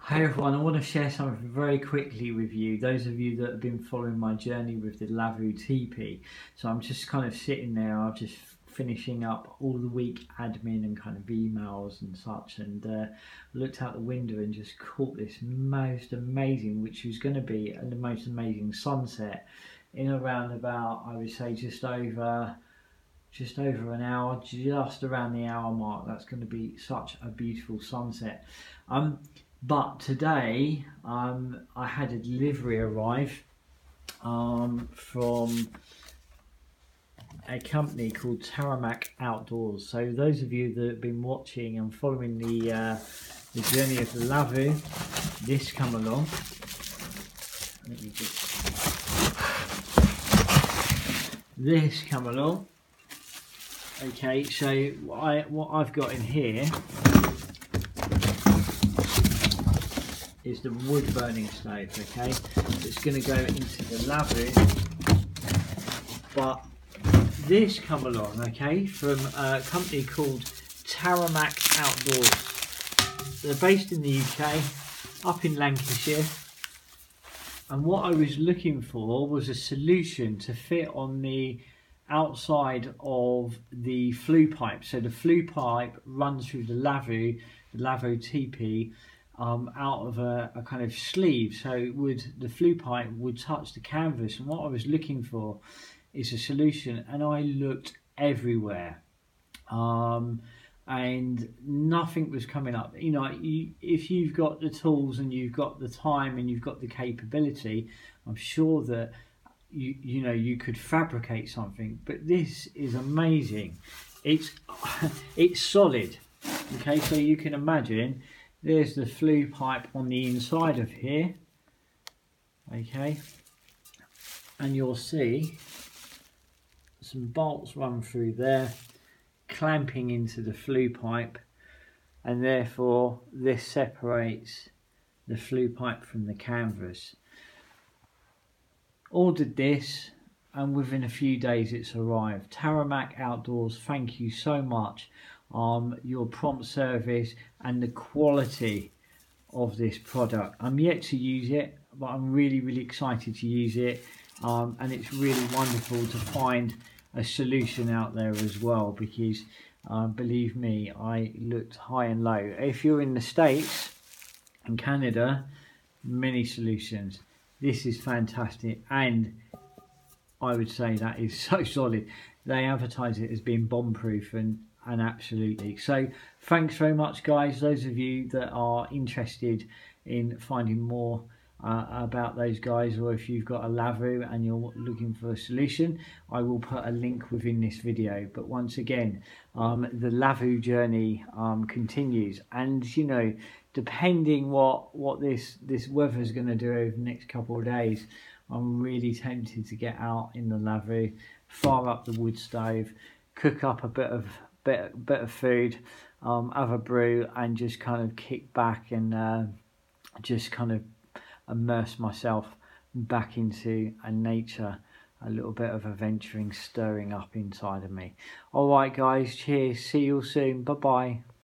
Hi everyone, I want to share something very quickly with you, those of you that have been following my journey with the Lavvu teepee. So I'm just kind of sitting there, I'm just finishing up all the week admin and kind of emails and such, and looked out the window and just caught this most amazing, which was going to be the most amazing sunset in around about, I would say, just over an hour, just around the hour mark. That's going to be such a beautiful sunset. But today I had a delivery arrive from a company called Tamarack Outdoors. So those of you that have been watching and following the journey of the Lavvu, this come along. Let me just... This come along. Okay, so what I've got in here is the wood burning stove. Okay, it's going to go into the Lavvu, but this come along, okay, from a company called Tamarack Outdoors. They're based in the UK, up in Lancashire, and what I was looking for was a solution to fit on the outside of the flue pipe. So the flue pipe runs through the Lavvu teepee, out of a kind of sleeve, so the flue pipe would touch the canvas. And what I was looking for is a solution, and I looked everywhere, and nothing was coming up. You know, if you've got the tools and you've got the time and you've got the capability, I'm sure that you know you could fabricate something. But this is amazing. It's solid. Okay, so you can imagine there's the flue pipe on the inside of here. Okay, and you'll see some bolts run through there, clamping into the flue pipe, and therefore this separates the flue pipe from the canvas. Ordered this, and within a few days it's arrived. Tamarack Outdoors, thank you so much. Your prompt service and the quality of this product. I'm yet to use it, but I'm really excited to use it, and it's really wonderful to find a solution out there as well, because believe me, I looked high and low. If you're in the States and Canada, many solutions. This is fantastic, and I would say that is so solid. They advertise it as being bomb-proof, and absolutely. So thanks very much, guys. Those of you that are interested in finding more about those guys, or if you've got a Lavvu and you're looking for a solution, I will put a link within this video. But once again, the Lavvu journey continues, and you know, depending what this weather is going to do over the next couple of days, I'm really tempted to get out in the Lavvu, fire up the wood stove, cook up a bit of food, have a brew, and just kind of kick back and just kind of immerse myself back into nature. A little bit of adventuring stirring up inside of me. All right, guys, cheers. See you all soon. Bye bye.